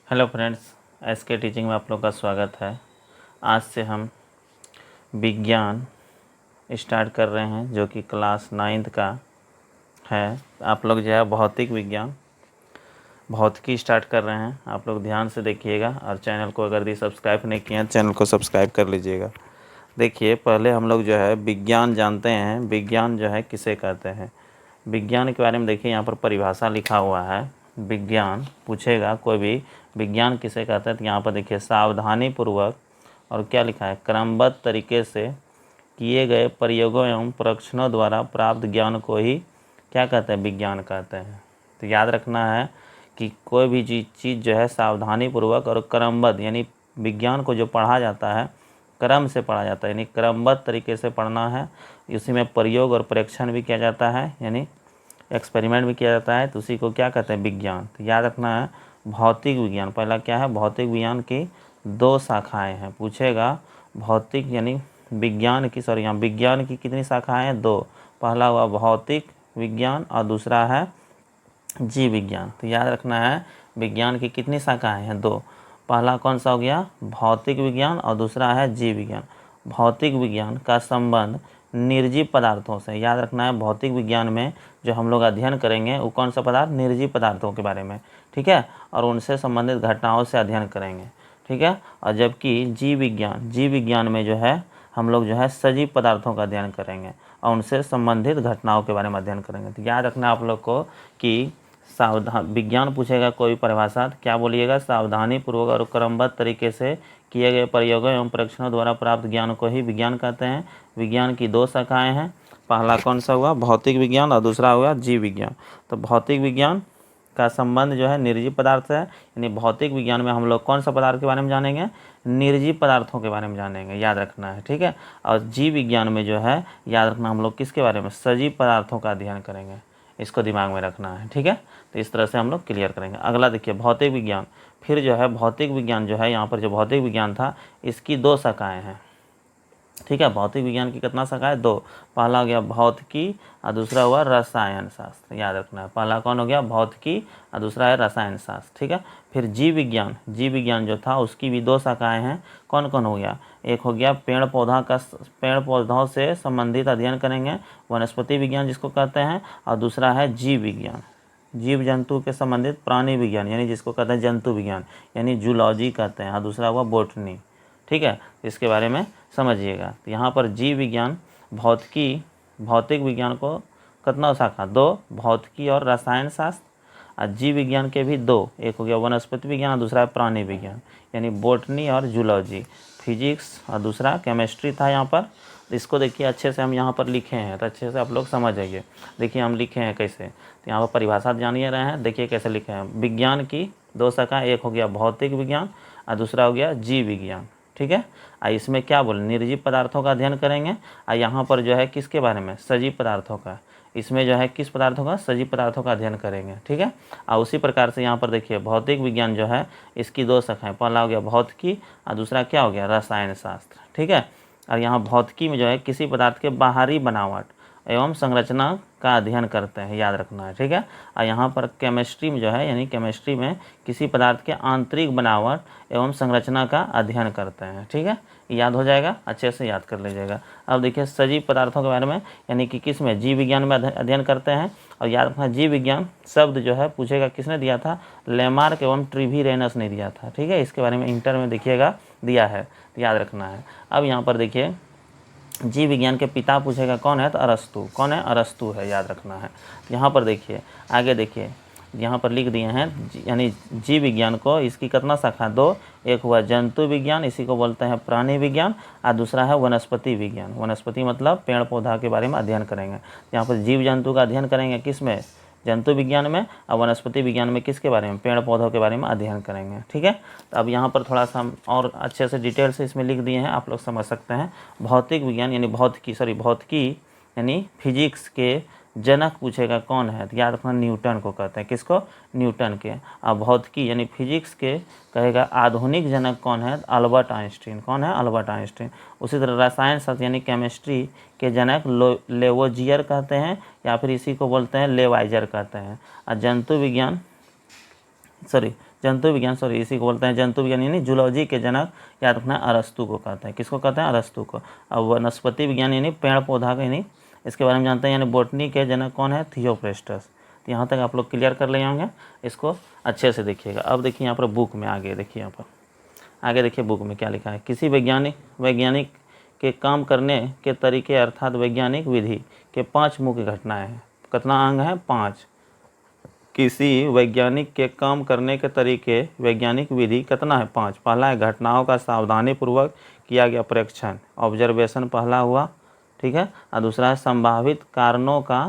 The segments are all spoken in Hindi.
हेलो फ्रेंड्स, एसके टीचिंग में आप लोग का स्वागत है। आज से हम विज्ञान स्टार्ट कर रहे हैं जो कि क्लास 9th का है। आप लोग जो है भौतिकी स्टार्ट कर रहे हैं। आप लोग ध्यान से देखिएगा और चैनल को अगर सब्सक्राइब नहीं किए हैं चैनल को सब्सक्राइब कर लीजिएगा। देखिए, पहले हम लोग जो है विज्ञान जानते हैं। विज्ञान जो है किसे कहते हैं, विज्ञान के बारे में देखिए, यहाँ पर परिभाषा लिखा हुआ है। विज्ञान पूछेगा कोई भी, विज्ञान किसे कहते हैं, तो यहाँ पर देखिए सावधानी पूर्वक और क्या लिखा है, क्रमबद्ध तरीके से किए गए प्रयोगों एवं परीक्षणों द्वारा प्राप्त ज्ञान को ही क्या कहते हैं, विज्ञान कहते हैं। तो याद रखना है कि कोई भी चीज़ जो है सावधानी पूर्वक और क्रमबद्ध, यानी विज्ञान को जो पढ़ा जाता है क्रम से पढ़ा जाता है, यानी क्रमबद्ध तरीके से पढ़ना है। इसी में प्रयोग और परीक्षण भी किया जाता है, यानी एक्सपेरिमेंट भी किया जाता है, तो उसी को क्या कहते हैं, विज्ञान। तो याद रखना है भौतिक विज्ञान, पहला क्या है, भौतिक विज्ञान की 2 शाखाएं हैं। पूछेगा भौतिक यानी विज्ञान की, यहाँ विज्ञान की कितनी शाखाएं हैं, 2। पहला हुआ भौतिक विज्ञान और दूसरा है जीव विज्ञान। तो याद रखना है विज्ञान की कितनी शाखाएं हैं, 2। पहला कौन सा हो गया, भौतिक विज्ञान, और दूसरा है जीव विज्ञान। भौतिक विज्ञान का संबंध निर्जीव पदार्थों से। याद रखना है भौतिक विज्ञान में जो हम लोग अध्ययन करेंगे वो कौन सा पदार्थ, निर्जीव पदार्थों के बारे में, ठीक है, और उनसे संबंधित घटनाओं से अध्ययन करेंगे, ठीक है। और जबकि जीव विज्ञान में जो है हम लोग जो है सजीव पदार्थों का अध्ययन करेंगे और उनसे संबंधित घटनाओं के बारे में अध्ययन करेंगे। तो याद रखना आप लोग को कि सावधान, विज्ञान पूछेगा कोई परिभाषा, क्या बोलिएगा, सावधानी पूर्वक और क्रमबद्ध तरीके से किए गए प्रयोगों एवं परीक्षणों द्वारा प्राप्त ज्ञान को ही विज्ञान कहते हैं। विज्ञान की 2 शाखाएं हैं, पहला कौन सा हुआ, भौतिक विज्ञान, और दूसरा हुआ जीव विज्ञान। तो भौतिक विज्ञान का संबंध जो है निर्जीव पदार्थ से है, यानी भौतिक विज्ञान में हम लोग कौन सा पदार्थ के बारे में जानेंगे, निर्जीव पदार्थों के बारे में जानेंगे, याद रखना है, ठीक है। और जीव विज्ञान में जो है याद रखना हम लोग किसके बारे में, सजीव पदार्थों का अध्ययन करेंगे, इसको दिमाग में रखना है, ठीक है। तो इस तरह से हम लोग क्लियर करेंगे। अगला देखिए भौतिक विज्ञान, फिर जो है भौतिक विज्ञान जो है, यहाँ पर जो भौतिक विज्ञान था इसकी 2 शाखाएँ हैं, ठीक है। भौतिक विज्ञान की कितना शाखा है, 2। पहला हो गया भौतिकी और दूसरा हुआ रसायन शास्त्र, याद रखना है। पहला कौन हो गया, भौतिकी, और दूसरा है रसायन शास्त्र, ठीक है। फिर जीव विज्ञान जो था उसकी भी 2 शाखाएं हैं। कौन कौन हो गया, एक हो गया पेड़ पौधों से संबंधित अध्ययन करेंगे, वनस्पति विज्ञान जिसको कहते हैं, और दूसरा है जीव विज्ञान, जीव जंतु के संबंधित प्राणी विज्ञान, यानी जिसको कहते हैं जंतु विज्ञान, यानी जूलॉजी कहते हैं, और दूसरा हुआ बोटनी, ठीक है। इसके बारे में समझिएगा। तो यहाँ पर जीव विज्ञान भौतिक विज्ञान को कितना शाखा, 2, भौतिकी और रसायन शास्त्र। और जीव विज्ञान के भी 2, एक हो गया वनस्पति विज्ञान और दूसरा है प्राणी विज्ञान, यानी बोटनी और जूलॉजी। फिजिक्स और दूसरा केमिस्ट्री था यहाँ पर। इसको देखिए अच्छे से हम यहाँ पर लिखे हैं, तो अच्छे से आप लोग समझ जाइए। देखिए हम लिखे हैं कैसे, तो यहाँ पर परिभाषा जानिए रहे हैं, देखिए कैसे लिखे हैं। विज्ञान की 2 शाखा, एक हो गया भौतिक विज्ञान और दूसरा हो गया जीव विज्ञान, ठीक है। इसमें क्या बोले, निर्जीव पदार्थों का अध्ययन करेंगे। यहाँ पर जो है किसके बारे में, सजीव पदार्थों का। इसमें जो है किस पदार्थों का, सजीव पदार्थों का अध्ययन करेंगे, ठीक है। और उसी प्रकार से यहाँ पर देखिए भौतिक विज्ञान जो है इसकी 2 शाखाएं, पहला हो गया भौतिकी और दूसरा क्या हो गया, रसायन शास्त्र, ठीक है। और यहाँ भौतिकी में जो है किसी पदार्थ के बाहरी बनावट एवं संरचना का अध्ययन करते हैं, याद रखना है, ठीक है। और यहाँ पर केमिस्ट्री में जो है, यानी केमिस्ट्री में किसी पदार्थ के आंतरिक बनावट एवं संरचना का अध्ययन करते हैं, ठीक है। याद हो जाएगा, अच्छे से याद कर लीजिएगा। अब देखिए सजीव पदार्थों के बारे में, यानी कि किस में, जीव विज्ञान में अध्ययन करते हैं। और याद रखना जीव विज्ञान शब्द जो है पूछेगा किसने दिया था, लेमार्क एवं ट्रिविरेनस ने दिया था, ठीक है। इसके बारे में इंटर में देखिएगा दिया है, तो याद रखना है। अब यहाँ पर देखिए जीव विज्ञान के पिता पूछेगा कौन है, तो अरस्तु। कौन है, अरस्तु है, याद रखना है। यहाँ पर देखिए आगे देखिए, यहाँ पर लिख दिए हैं, यानी जीव विज्ञान को इसकी कितना शाखा, 2, एक हुआ जंतु विज्ञान, इसी को बोलते हैं प्राणी विज्ञान, और दूसरा है वनस्पति विज्ञान। वनस्पति मतलब पेड़ पौधा के बारे में अध्ययन करेंगे। यहाँ पर जीव जंतु का अध्ययन करेंगे किस में, जंतु विज्ञान में, और वनस्पति विज्ञान में किसके बारे में, पेड़ पौधों के बारे में अध्ययन करेंगे, ठीक है। तो अब यहाँ पर थोड़ा सा हम और अच्छे से डिटेल से इसमें लिख दिए हैं, आप लोग समझ सकते हैं। भौतिक विज्ञान यानी भौतिकी यानी फिजिक्स के जनक पूछेगा कौन है, तो याद रखना न्यूटन को कहते हैं, किसको, न्यूटन के। और भौतिकी यानी फिजिक्स के कहेगा आधुनिक जनक कौन है, अल्बर्ट आइंस्टीन। कौन है, अल्बर्ट आइंस्टीन। उसी तरह रसायन शास्त्र यानी केमिस्ट्री के जनक लेवोजियर कहते हैं, या फिर इसी को बोलते हैं लेवाइजर कहते हैं। और जंतु विज्ञान, सॉरी इसी को बोलते हैं जंतु विज्ञान यानी जूलॉजी के जनक याद रखना अरस्तु को कहते हैं। किसको कहते हैं? अरस्तु को। अब वनस्पति विज्ञान यानी पेड़ पौधा का यानी इसके बारे में जानते हैं, यानी बोटनी के जनक कौन है? थियोफ्रेस्टस। तो यहाँ तक आप लोग क्लियर कर ले होंगे, इसको अच्छे से देखिएगा। अब देखिए यहाँ पर बुक में आगे देखिए, यहाँ पर आगे देखिए बुक में क्या लिखा है। किसी वैज्ञानिक के काम करने के तरीके अर्थात वैज्ञानिक विधि के 5 मुख्य घटनाएं हैं। कितना अंग है? 5। किसी वैज्ञानिक के काम करने के तरीके वैज्ञानिक विधि कितना है? 5। पहला है घटनाओं का सावधानीपूर्वक किया गया परीक्षण, ऑब्जर्वेशन पहला हुआ, ठीक है। और दूसरा है संभावित कारणों का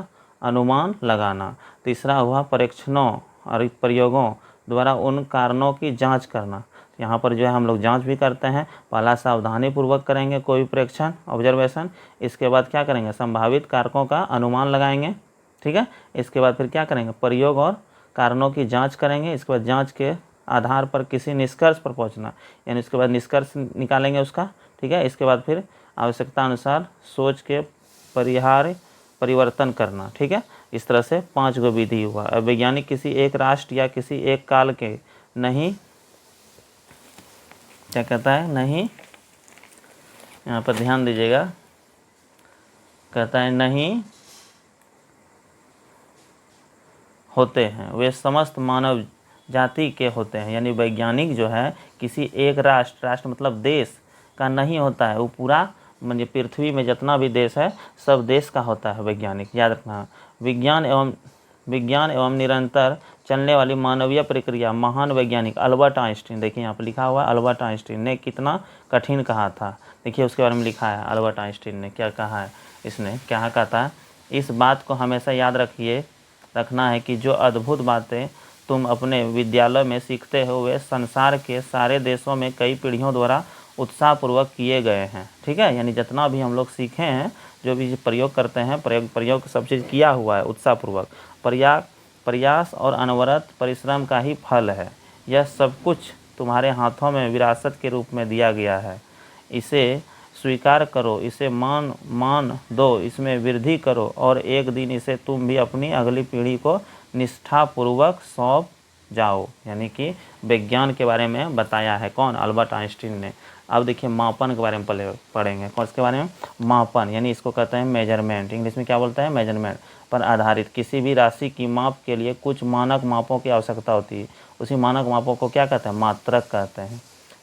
अनुमान लगाना। तीसरा हुआ परीक्षणों और प्रयोगों द्वारा उन कारणों की जांच करना। यहाँ पर जो है हम लोग जांच भी करते हैं। पहला सावधानीपूर्वक करेंगे कोई भी परीक्षण, ऑब्जर्वेशन। इसके बाद क्या करेंगे? संभावित कारकों का अनुमान लगाएंगे, ठीक है। इसके बाद फिर क्या करेंगे? प्रयोग और कारणों की जांच करेंगे। इसके बाद जांच के आधार पर किसी निष्कर्ष पर पहुंचना, यानी इसके बाद निष्कर्ष निकालेंगे उसका, ठीक है। इसके बाद फिर आवश्यकता अनुसार सोच के परिवर्तन करना, ठीक है। इस तरह से 5 गो विधि हुआ। अब वैज्ञानिक किसी एक राष्ट्र या किसी एक काल के नहीं, क्या कहता है? नहीं, यहाँ पर ध्यान दीजिएगा, कहता है नहीं होते हैं, वे समस्त मानव जाति के होते हैं। यानी वैज्ञानिक जो है किसी एक राष्ट्र मतलब देश का नहीं होता है, वो पूरा मतलब पृथ्वी में जितना भी देश है सब देश का होता है वैज्ञानिक, याद रखना। विज्ञान एवं निरंतर चलने वाली मानवीय प्रक्रिया महान वैज्ञानिक अल्बर्ट आइंस्टीन, देखिए यहाँ पर लिखा हुआ है अल्बर्ट आइंस्टीन ने कितना कठिन कहा था। देखिए उसके बारे में लिखा है अल्बर्ट आइंस्टीन ने क्या कहा है, इसने क्या कहता है? इस बात को हमेशा याद रखना है कि जो अद्भुत बातें तुम अपने विद्यालय में सीखते हो वे संसार के सारे देशों में कई पीढ़ियों द्वारा उत्साहपूर्वक किए गए हैं, ठीक है। यानी जितना भी हम लोग सीखे हैं, जो भी प्रयोग करते हैं, प्रयोग सब चीज़ किया हुआ है उत्साहपूर्वक। प्रयास और अनवरत परिश्रम का ही फल है। यह सब कुछ तुम्हारे हाथों में विरासत के रूप में दिया गया है। इसे स्वीकार करो, इसे मान दो, इसमें वृद्धि करो और एक दिन इसे तुम भी अपनी अगली पीढ़ी को निष्ठापूर्वक सौंप जाओ। यानी कि विज्ञान के बारे में बताया है कौन? अल्बर्ट आइंस्टीन ने। अब देखिए मापन के बारे में पढ़ेंगे। कौन इसके बारे में? मापन, यानी इसको कहते हैं मेजरमेंट, इंग्लिश में क्या बोलते हैं? मेजरमेंट पर आधारित। किसी भी राशि की माप के लिए कुछ मानक मापों की आवश्यकता होती है। उसी मानक मापों को क्या कहते हैं? मात्रक कहते हैं।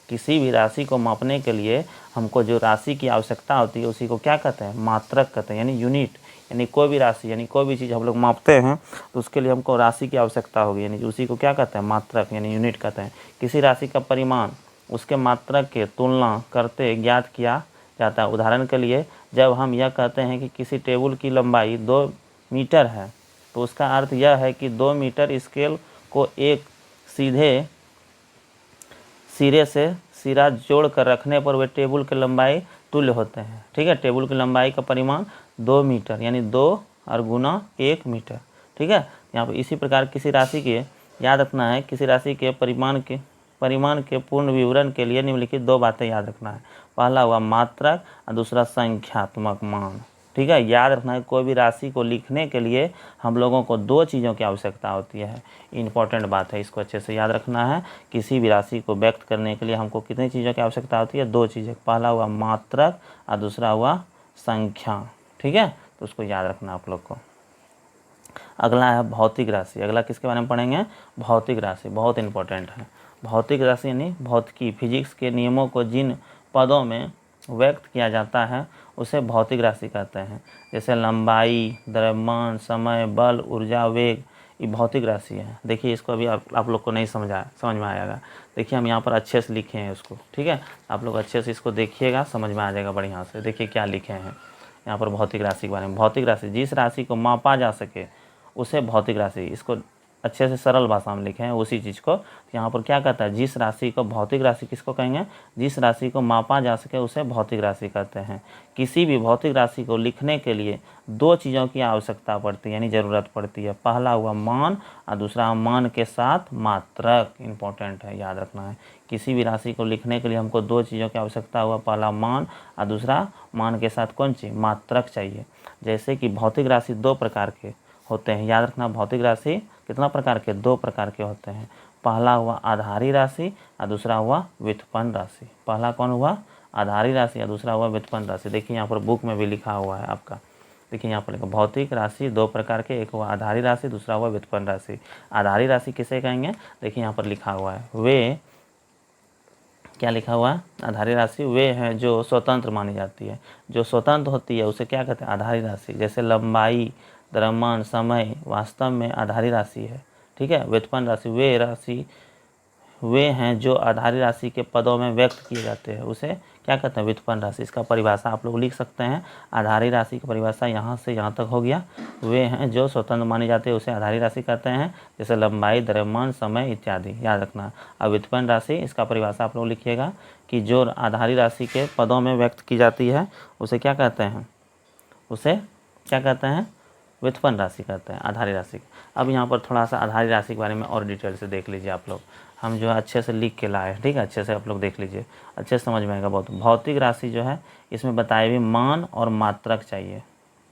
किसी भी राशि को मापने के लिए हमको जो राशि की आवश्यकता होती है उसी को क्या कहते हैं? मात्रक कहते हैं, यानी यूनिट। यानी कोई भी राशि, यानी कोई भी चीज़ हम लोग मापते हैं तो उसके लिए हमको राशि की आवश्यकता होगी, यानी उसी को क्या कहते हैं? मात्रक, यानी यूनिट कहते हैं। किसी राशि का परिमाण उसके मात्रक के तुलना करते ज्ञात किया जाता है। उदाहरण के लिए जब हम यह कहते हैं कि किसी टेबल की लंबाई 2 मीटर है तो उसका अर्थ यह है कि 2 मीटर स्केल को एक सीधे सिरे से सिरा जोड़ कर रखने पर वे टेबल की लंबाई तुल्य होते हैं, ठीक है। टेबल की लंबाई का परिमाण 2 मीटर, यानी 2 और गुना 1 मीटर, ठीक है। यहाँ पर इसी प्रकार किसी राशि के याद रखना है, किसी राशि के परिमाण के पूर्ण विवरण के लिए निम्नलिखित 2 बातें याद रखना है। पहला हुआ मात्रक और दूसरा संख्यात्मक मान, ठीक है। याद रखना है कोई भी राशि को लिखने के लिए हम लोगों को 2 चीज़ों की आवश्यकता होती है। इंपॉर्टेंट बात है, इसको अच्छे से याद रखना है। किसी भी राशि को व्यक्त करने के लिए हमको कितनी चीज़ों की आवश्यकता होती है? 2 चीज़ें। पहला हुआ मात्रक और दूसरा हुआ संख्या, ठीक है। तो उसको याद रखना आप लोग को। अगला है भौतिक राशि। अगला किसके बारे में पढ़ेंगे? भौतिक राशि, बहुत इंपॉर्टेंट है। भौतिक राशि यानी भौतिकी, फिजिक्स के नियमों को जिन पदों में व्यक्त किया जाता है उसे भौतिक राशि कहते हैं। जैसे लंबाई, द्रव्यमान, समय, बल, ऊर्जा, वेग, ये भौतिक राशि है। देखिए इसको अभी आप लोग को नहीं समझ में आएगा। देखिए हम यहाँ पर अच्छे से लिखे हैं उसको, ठीक है। आप लोग अच्छे से इसको देखिएगा, समझ में आ जाएगा बढ़िया से। देखिए क्या लिखे हैं यहाँ पर भौतिक राशि के बारे में। भौतिक राशि जिस राशि को मापा जा सके उसे भौतिक राशि, इसको अच्छे से सरल भाषा में लिखे हैं उसी चीज़ को। यहाँ पर क्या कहता है? जिस राशि को भौतिक राशि किसको कहेंगे? जिस राशि को मापा जा सके उसे भौतिक राशि कहते हैं। किसी भी भौतिक राशि को लिखने के लिए 2 चीज़ों की आवश्यकता पड़ती है, यानी ज़रूरत पड़ती है। पहला हुआ मान और दूसरा मान के साथ मात्रक। इंपॉर्टेंट है, याद रखना है। किसी भी राशि को लिखने के लिए हमको 2 चीज़ों की आवश्यकता हुआ, पहला मान और दूसरा मान के साथ कौन चीज़? मात्रक चाहिए। जैसे कि भौतिक राशि 2 प्रकार के होते हैं, याद रखना। भौतिक राशि कितना प्रकार के? 2 प्रकार के होते हैं। पहला हुआ आधारी राशि और दूसरा हुआ व्युत्पन्न राशि। पहला कौन हुआ? आधारी राशि और दूसरा हुआ व्युत्पन्न राशि। देखिए यहाँ पर बुक में भी लिखा हुआ है आपका, देखिए यहाँ पर लिखा भौतिक राशि दो प्रकार के, एक हुआ आधारी राशि, दूसरा हुआ व्युत्पन्न राशि। आधारी राशि किसे कहेंगे? देखिए यहाँ पर लिखा हुआ है, वे क्या लिखा हुआ है? आधारी राशि वे हैं जो स्वतंत्र मानी जाती है। जो स्वतंत्र होती है उसे क्या कहते हैं? आधारी राशि। जैसे लंबाई, द्रव्यमान, समय वास्तव में आधारी राशि है। ठीक है। व्युत्पन्न राशि वे हैं जो आधारी राशि के पदों में व्यक्त किए जाते हैं, उसे क्या कहते हैं? व्युत्पन्न राशि। इसका परिभाषा आप लोग लिख सकते हैं। आधारी राशि की परिभाषा यहाँ से यहाँ तक हो गया। वे हैं जो स्वतंत्र मानी जाती है, उसे आधारी राशि कहते हैं। जैसे लंबाई, द्रव्यमान, समय इत्यादि, याद रखना। अब व्युत्पन्न राशि, इसका परिभाषा आप लोग लिखिएगा कि जो आधारी राशि के पदों में व्यक्त की जाती है उसे क्या कहते हैं? उसे क्या कहते हैं? व्युत्पन्न राशि कहते हैं, आधारी राशि। अब यहाँ पर थोड़ा सा आधारी राशि के बारे में और डिटेल से देख लीजिए आप लोग। हम जो है अच्छे से लिख के लाए हैं, ठीक है। अच्छे से आप लोग देख लीजिए, अच्छे से समझ में आएगा बहुत। भौतिक राशि जो है इसमें बताए हुए मान और मात्रक चाहिए,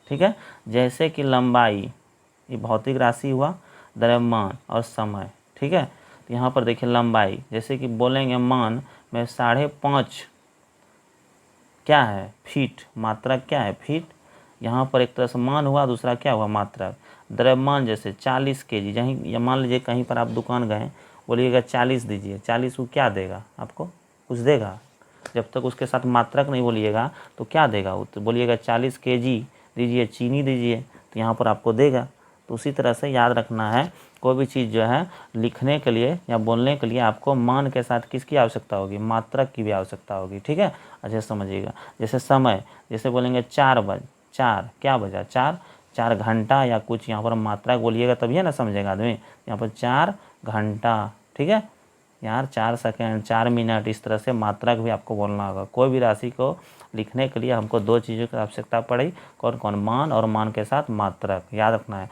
ठीक है। जैसे कि लंबाई, ये भौतिक राशि हुआ, द्रव्यमान और समय, ठीक है। तो यहाँ पर देखिए लंबाई, जैसे कि बोलेंगे मान में 5.5 क्या है? फीट। मात्रक क्या है? फीट। यहाँ पर एक तरह से मान हुआ, दूसरा क्या हुआ? मात्रक। द्रव्यमान जैसे 40 kg, या मान लीजिए कहीं पर आप दुकान गए, बोलिएगा 40 दीजिए, 40 वो क्या देगा आपको? कुछ देगा? जब तक उसके साथ मात्रक नहीं बोलिएगा तो क्या देगा वो? तो बोलिएगा 40 kg दीजिए, चीनी दीजिए, तो यहाँ पर आपको देगा। तो उसी तरह से याद रखना है, कोई भी चीज़ जो है लिखने के लिए या बोलने के लिए आपको मान के साथ किसकी आवश्यकता होगी? मात्रक की भी आवश्यकता होगी, ठीक है। अच्छे से समझिएगा। जैसे समय, जैसे बोलेंगे 4 बज, 4 क्या बजा? 4 घंटा, या कुछ यहाँ पर मात्रक बोलिएगा तभी है ना समझेगा आदमी। यहाँ पर 4 घंटा, ठीक है यार, 4 सेकेंड, 4 मिनट, इस तरह से मात्रक भी आपको बोलना होगा। कोई भी राशि को लिखने के लिए हमको दो चीज़ों की आवश्यकता पड़ी, कौन कौन? मान और मान के साथ मात्रक, याद रखना है।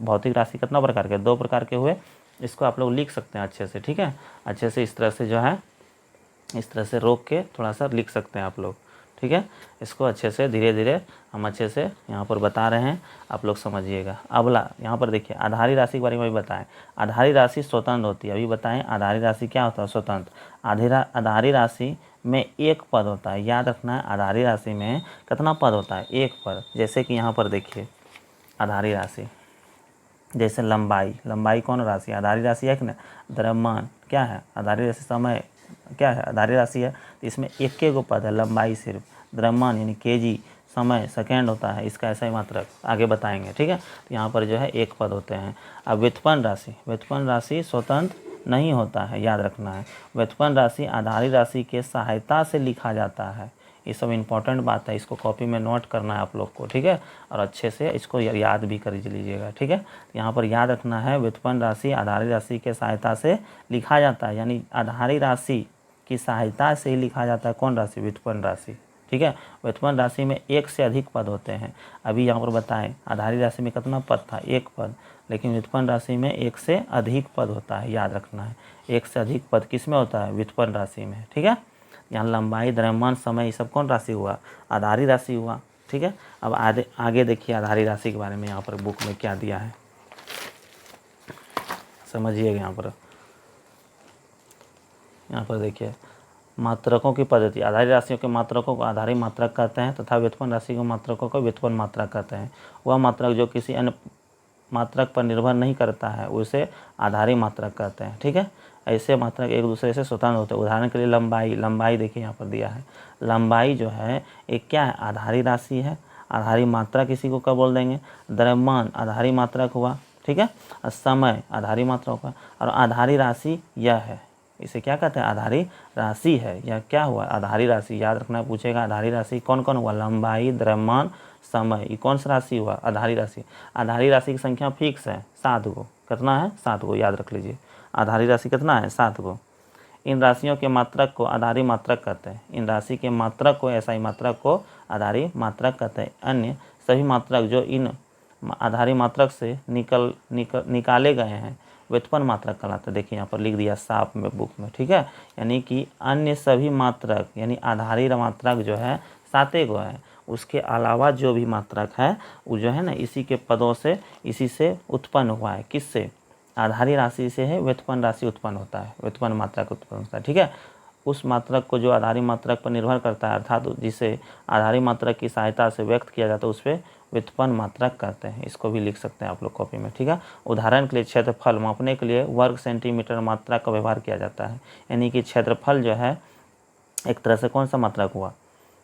भौतिक राशि कितना प्रकार के? 2 प्रकार के हुए। इसको आप लोग लिख सकते हैं अच्छे से, ठीक है। अच्छे से इस तरह से जो है, इस तरह से रोक के थोड़ा सा लिख सकते हैं आप लोग, ठीक है। इसको अच्छे से धीरे धीरे हम अच्छे से यहाँ पर बता रहे हैं, आप लोग समझिएगा। अगला यहाँ पर देखिए, आधारी राशि के बारे में भी बताएं। आधारी राशि स्वतंत्र होती है, अभी बताएं आधारी राशि क्या होता है? स्वतंत्र। आधारी राशि में एक पद होता है, याद रखना है। आधारी राशि में कितना पद होता है? एक पद। जैसे कि यहाँ पर देखिए आधारी राशि, जैसे लंबाई कौन राशि? आधारी राशि है कि ना। द्रव्यमान क्या है? आधारी राशि। समय क्या है? आधारी राशि है। तो इसमें एक गो पद है, लंबाई सिर्फ। द्रव्यमान यानी kg, समय सेकेंड होता है, इसका ऐसा ही मात्रक आगे बताएंगे, ठीक है। तो यहाँ पर जो है एक पद होते हैं। अब व्युत्पन्न राशि स्वतंत्र नहीं होता है, याद रखना है। व्युत्पन्न राशि आधारी राशि के सहायता से लिखा जाता है। ये सब इंपॉर्टेंट बात है, इसको कॉपी में नोट करना है आप लोग को, ठीक है। और अच्छे से इसको याद भी कर लीजिएगा, ठीक है। यहाँ पर याद रखना है, व्युत्पन्न राशि आधारी राशि के सहायता से लिखा जाता है, यानी आधारी राशि की सहायता से ही लिखा जाता है। कौन राशि? व्युत्पन्न राशि, ठीक है। व्युत्पन्न राशि में एक से अधिक पद होते हैं। अभी यहाँ पर बताएं, आधारी राशि में कितना पद था? एक पद। लेकिन व्युत्पन्न राशि में एक से अधिक पद होता है, याद रखना है। एक से अधिक पद किस में होता है? व्युत्पन्न राशि में, ठीक है। यहाँ लंबाई, द्रव्यमान, समय, ये सब कौन राशि हुआ? आधारी राशि हुआ, ठीक है। अब आगे देखिए आधारी राशि के बारे में यहाँ पर बुक में क्या दिया है, समझिएगा। यहाँ पर देखिए मात्रकों की पद्धति। आधारी राशियों के मात्रकों को आधारी मात्रक कहते हैं तथा व्युत्पन्न राशि के मात्रकों को व्युत्पन्न मात्रक कहते हैं। वह मात्रक जो किसी अन्य मात्रक पर निर्भर नहीं करता है उसे आधारी मात्रक कहते हैं, ठीक है। ऐसे मात्रक एक दूसरे से स्वतंत्र होते हैं। उदाहरण के लिए लंबाई देखिए यहाँ पर दिया है। लंबाई जो है एक क्या है? आधारी राशि है। आधारी मात्रक किसी को क्या बोल देंगे? द्रव्यमान आधारी मात्रक हुआ, ठीक है। और समय आधारी मात्रक हुआ, और आधारी राशि यह है, इसे क्या कहते हैं? आधारी राशि है। यह क्या हुआ? आधारी राशि। याद रखना, पूछेगा आधारी राशि कौन कौन हुआ? लंबाई, द्रव्यमान, समय। ये कौन सा राशि हुआ? आधारी राशि। आधारी राशि की संख्या फिक्स है 7 गो। कितना है? 7 गो, याद रख लीजिए। आधारी राशि कितना है? 7 गो। इन राशियों के मात्रक को आधारी मात्रक कहते हैं। इन राशि के मात्रक को, ऐसा ही मात्रक को आधारी मात्रक कहते हैं। अन्य सभी मात्रक जो इन आधारी मात्रक से निकाले गए हैं व्युत्पन्न मात्रक कहलाते हैं। देखिए यहाँ पर लिख दिया साफ में बुक में, ठीक है। यानी कि अन्य सभी मात्रक, यानी आधारी मात्रक जो है 7 गो है, उसके अलावा जो भी मात्रक है वो जो है ना इसी के पदों से, इसी से उत्पन्न हुआ है। किससे? आधारी राशि से है व्युत्पन्न राशि उत्पन्न होता है, व्युत्पन्न मात्रक उत्पन्न होता है। ठीक है, उस मात्रक को जो आधारी मात्रक पर निर्भर करता है, अर्थात जिसे आधारी मात्रक की सहायता से व्यक्त किया जाता है, उस पर व्युत्पन्न मात्रक कहते हैं। इसको भी लिख सकते हैं आप लोग कॉपी में। ठीक है, उदाहरण के लिए क्षेत्रफल मापने के लिए वर्ग सेंटीमीटर मात्रा का व्यवहार किया जाता है। यानी कि क्षेत्रफल जो है एक तरह से कौन सा मात्रक हुआ,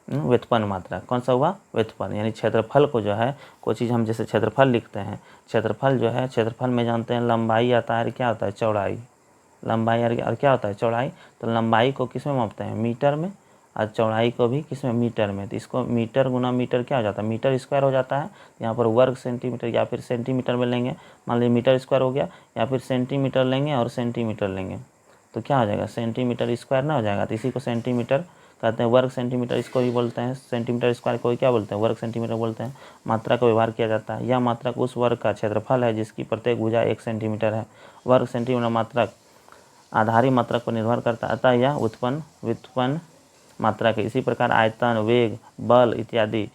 व्युत्पन्न मात्रक। कौन सा हुआ, व्युत्पन्न। यानी क्षेत्रफल को जो है कोई चीज़ हम जैसे क्षेत्रफल लिखते हैं, क्षेत्रफल जो है, क्षेत्रफल में जानते हैं लंबाई आता है, क्या होता है, चौड़ाई। लंबाई और क्या होता है, चौड़ाई। तो लंबाई को किस में मापते हैं, मीटर में, और चौड़ाई को भी किस में, मीटर में। तो इसको मीटर गुना मीटर क्या हो जाता है, मीटर स्क्वायर हो जाता है। यहाँ पर वर्ग सेंटीमीटर या फिर सेंटीमीटर में लेंगे, मान लीजिए मीटर स्क्वायर हो गया, या फिर सेंटीमीटर लेंगे और सेंटीमीटर लेंगे तो क्या हो जाएगा, सेंटीमीटर स्क्वायर ना हो जाएगा। तो इसी को सेंटीमीटर कहते हैं, वर्ग सेंटीमीटर इसको भी बोलते हैं, सेंटीमीटर स्क्वायर को क्या बोलते हैं, वर्ग सेंटीमीटर बोलते हैं। मात्रा का व्यवहार किया जाता है। यह मात्रक उस वर्ग का क्षेत्रफल है जिसकी प्रत्येक भुजा 1 सेंटीमीटर है। वर्ग सेंटीमीटर मात्रक आधारी मात्रक पर निर्भर करता है, अतः यह व्युत्पन्न मात्रक है। इसी प्रकार आयतन, वेग, बल इत्यादि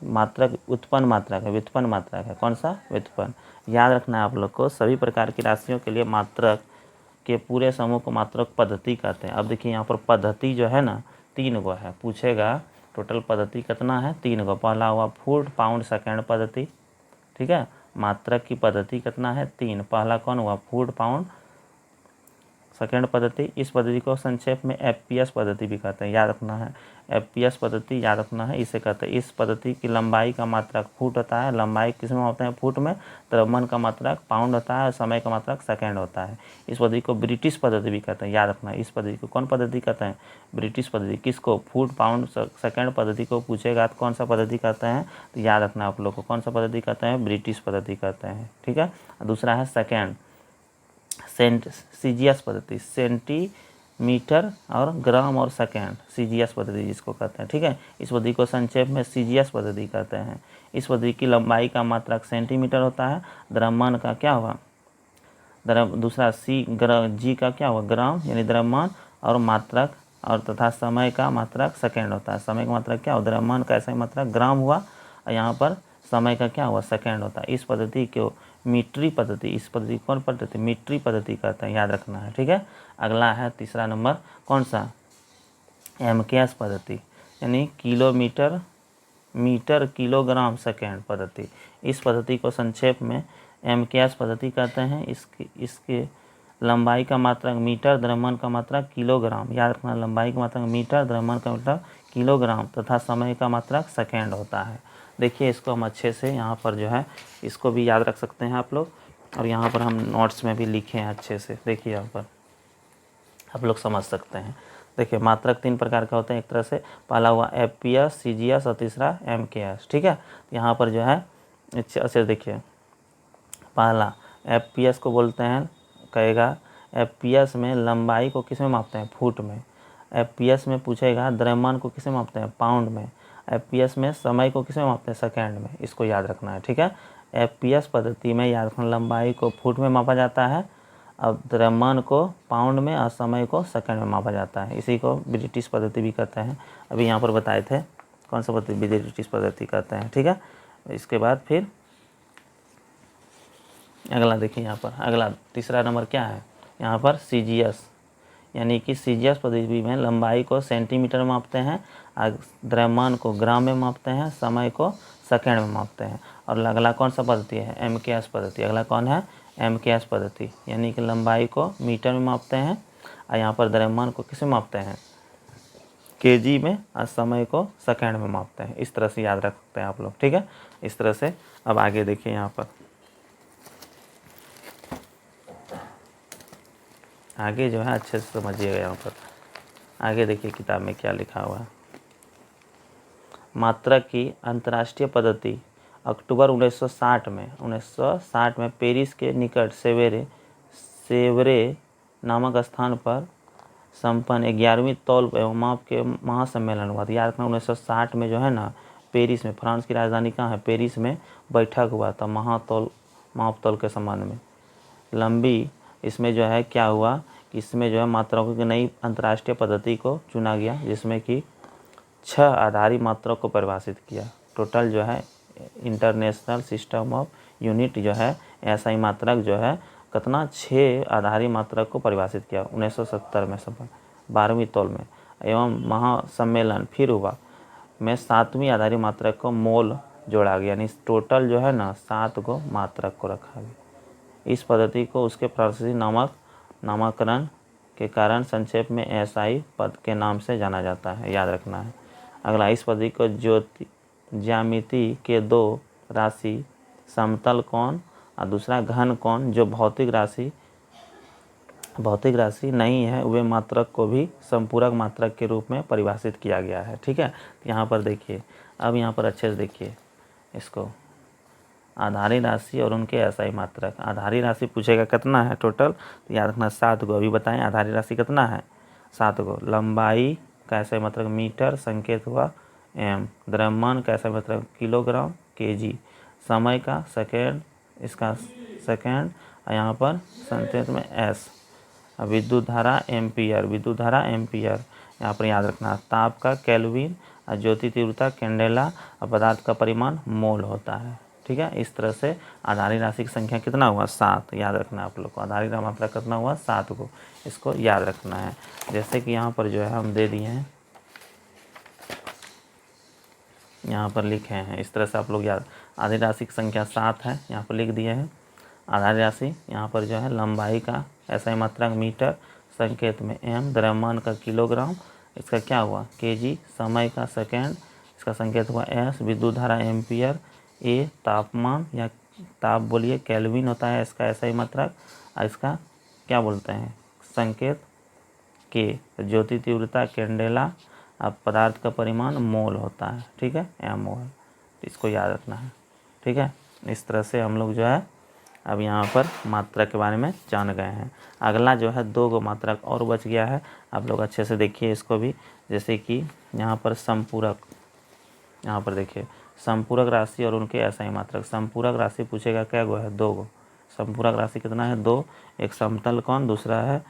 मात्रक उत्पन्न मात्रक है, व्युत्पन्न मात्रक है। कौन सा, व्युत्पन्न। याद रखना है आप लोग को, सभी प्रकार की राशियों के लिए मात्रक के पूरे समूह को मात्रक पद्धति कहते हैं। अब देखिए यहाँ पर पद्धति जो है ना 3 गो है, पूछेगा टोटल पद्धति कितना है, 3 गो। पहला हुआ फुट पाउंड सेकेंड पद्धति। ठीक है, मात्रक की पद्धति कितना है, 3। पहला कौन हुआ, फुट पाउंड सेकेंड पद्धति। इस पद्धति को संक्षेप में एफपीएस पद्धति भी कहते हैं, याद रखना है। एफपीएस पद्धति याद रखना है, इसे कहते हैं। इस पद्धति की लंबाई का मात्रक फुट होता है, लंबाई किस में होते हैं, फुट में। द्रव्यमान का मात्रक पाउंड होता है और समय का मात्रक सेकेंड होता है। इस पद्धति को ब्रिटिश पद्धति भी कहते हैं, याद रखना है। इस पद्धति को कौन पद्धति कहते हैं, ब्रिटिश पद्धति। किसको, फुट पाउंड सेकेंड पद्धति को पूछेगा तो कौन सा पद्धति कहते हैं, तो याद रखना आप लोग को, कौन सा पद्धति कहते हैं, ब्रिटिश पद्धति कहते हैं। ठीक है, दूसरा है सेकेंड सीजीएस पद्धति, सेंटीमीटर और ग्राम और सेकेंड, सीजीएस पद्धति जिसको कहते हैं। ठीक है, इस पद्धति को संक्षेप में सीजीएस पद्धति कहते हैं। इस पद्धति की लंबाई का मात्रक सेंटीमीटर होता है, द्रव्यमान का क्या हुआ, दूसरा जी का क्या हुआ, ग्राम यानी द्रव्यमान, और मात्रक और तथा समय का मात्रक सेकेंड होता है। समय का मात्रक क्या हुआ, द्रव्यमान का ऐसा ही मात्रक ग्राम हुआ, और यहाँ पर समय का क्या हुआ, सेकेंड होता है। इस पद्धति को मीट्री पद्धति, इस पद्धति कौन पद्धति, मीट्री पद्धति कहते हैं, याद रखना है। ठीक है, अगला है तीसरा नंबर कौन सा, एमकेएस पद्धति, यानी किलोमीटर मीटर किलोग्राम सेकेंड पद्धति। इस पद्धति को संक्षेप में एमकेएस पद्धति कहते हैं। इसके लंबाई का मात्रक मीटर, द्रव्यमान का मात्रक किलोग्राम, याद रखना, लंबाई का मात्रक मीटर, द्रव्यमान का मात्रक किलोग्राम तथा समय का मात्रक सेकेंड होता है। देखिए इसको हम अच्छे से यहाँ पर जो है इसको भी याद रख सकते हैं आप लोग, और यहाँ पर हम नोट्स में भी लिखे हैं अच्छे से। देखिए यहाँ पर आप लोग समझ सकते हैं। देखिए मात्रक 3 प्रकार का होता है, एक तरह से पहला हुआ एफपीएस, सीजीएस और तीसरा एमकेएस। ठीक है, यहाँ पर जो है अच्छे देखिए, पहला एफपीएस को बोलते हैं, कहेगा एफपीएस में लंबाई को किस में मापते हैं, फुट में। एफपीएस में पूछेगा द्रव्यमान को किस में मापते हैं, पाउंड में। एफपीएस में समय को किस में मापते हैं, सेकेंड में। इसको याद रखना है। ठीक है, एफपीएस पद्धति में याद रखना, लंबाई को फुट में मापा जाता है, अब द्रव्यमान को पाउंड में और समय को सेकंड में मापा जाता है। इसी को ब्रिटिश पद्धति भी कहते हैं। अभी यहाँ पर बताए थे कौन सा पद्धति, ब्रिटिश पद्धति कहते हैं। ठीक है, इसके बाद फिर अगला देखिए, यहाँ पर अगला तीसरा नंबर क्या है, यहाँ पर सीजीएस, यानी कि सीजीएस पद्धति में लंबाई को सेंटीमीटर में मापते हैं, द्रव्यमान को ग्राम में मापते हैं, समय को सेकंड में मापते हैं। और अगला कौन सा पद्धति है, एमकेएस पद्धति। अगला कौन है, एमकेएस पद्धति, यानी कि लंबाई को मीटर में मापते हैं, और यहाँ पर द्रव्यमान को किस में मापते हैं, केजी में, और समय को सेकंड में मापते हैं। इस तरह से याद रख सकते हैं आप लोग। ठीक है, इस तरह से। अब आगे देखिए, यहाँ पर आगे जो है अच्छे से समझिएगा। यहाँ पर आगे देखिए किताब में क्या लिखा हुआ है। मात्रक की अंतर्राष्ट्रीय पद्धति अक्टूबर 1960 में पेरिस के निकट सेवरे नामक स्थान पर संपन्न 11वीं तौल एवं माप के महासम्मेलन हुआ था। याद रखना, 1960 में जो है ना, पेरिस में, फ्रांस की राजधानी कहाँ है, पेरिस में बैठक हुआ था माप तौल के संबंध में। लंबी इसमें जो है क्या हुआ, इसमें जो है मात्राओं की नई अंतर्राष्ट्रीय पद्धति को चुना गया, जिसमें कि 6 आधारी मात्राओं को परिभाषित किया। टोटल जो है इंटरनेशनल सिस्टम ऑफ यूनिट जो है ऐसा ही मात्रक जो है कितना 6 आधारी मात्रक को परिभाषित किया 1970 में सब 12वीं तौल में, एवं महासम्मेलन फिर हुआ में 7वीं आधारी मात्रक को मोल जोड़ा गया, यानी टोटल जो है ना 7 को मात्रक को रखा गया। इस पद्धति को उसके फ्रांसीसी नामकरण के कारण संक्षेप में एसआई पद के नाम से जाना जाता है, याद रखना है। अगला, इस पद्धति को ज्यामिति के 2 राशि समतल कोण और दूसरा घन कोण जो भौतिक राशि नहीं है वे मात्रक को भी संपूरक मात्रक के रूप में परिभाषित किया गया है। ठीक है, तो यहाँ पर देखिए, अब यहाँ पर अच्छे से देखिए इसको, आधारी राशि और उनके एसआई मात्रक। आधारी राशि पूछेगा कितना है टोटल, तो याद रखना 7 को। अभी बताएं आधारी राशि कितना है, 7 को। लंबाई का एसआई मात्रक मीटर, संकेत हुआ एम। द्रव्यमान का एसआई मात्रक किलोग्राम केजी। समय का सेकेंड, इसका सेकेंड, और यहाँ पर संकेत में एस। विद्युत धारा एम्पियर, यहाँ पर याद रखना। ताप का केल्विन, और ज्योति तीव्रता कैंडेला, और पदार्थ का परिमाण मोल होता है। ठीक है, इस तरह से आधारी राशि की संख्या कितना हुआ, 7। याद रखना है आप लोग को, आधारी मात्रा कितना हुआ, 7 को, इसको याद रखना है। जैसे कि यहाँ पर जो है हम दे दिए हैं, यहाँ पर लिखे हैं, इस तरह से आप लोग याद, आधारी राशि की संख्या 7 है, यहाँ पर लिख दिए हैं। आधारी राशि यहाँ पर जो है लंबाई का एसआई मात्रक मीटर, संकेत में एम। द्रव्यमान का किलोग्राम, इसका क्या हुआ केजी। समय का सेकेंड, इसका संकेत हुआ एस। विद्युत धारा एम्पियर। ए तापमान या ताप बोलिए केल्विन होता है इसका एसआई मात्रक, और इसका क्या बोलते हैं संकेत के। ज्योति तीव्रता कैंडेला, अब पदार्थ का परिमाण मोल होता है। ठीक है, एम मोल, इसको याद रखना है। ठीक है, इस तरह से हम लोग जो है अब यहाँ पर मात्रक के बारे में जान गए हैं। अगला जो है 2 गो मात्रक और बच गया है, आप लोग अच्छे से देखिए इसको भी। जैसे कि यहाँ पर संपूरक, यहाँ पर देखिए संपूरक राशि और उनके एसआई मात्रक। संपूरक राशि पूछेगा क्या गो है, 2 गो। संपूरक राशि कितना है, 2। एक समतल कोण, दूसरा है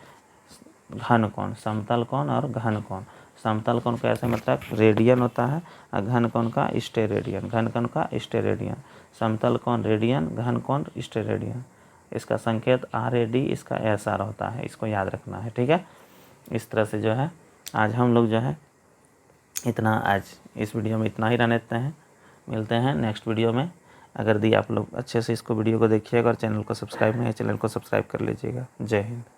घन कोण। समतल कोण और घन कोण। समतल कोण का एसआई मात्रक रेडियन होता है, और घन कोण का स्टेरेडियन। घन कोण का स्टेरेडियन। समतल कोण रेडियन, घन कोण स्टेरेडियन। इसका संकेत RAD, इसका SR होता है, इसको याद रखना है। ठीक है, इस तरह से जो है आज हम लोग जो है इतना, आज इस वीडियो में इतना ही रहने देते हैं। मिलते हैं नेक्स्ट वीडियो में। अगर दी आप लोग अच्छे से इसको वीडियो को देखिएगा और चैनल को सब्सक्राइब नहीं है, चैनल को सब्सक्राइब कर लीजिएगा। जय हिंद।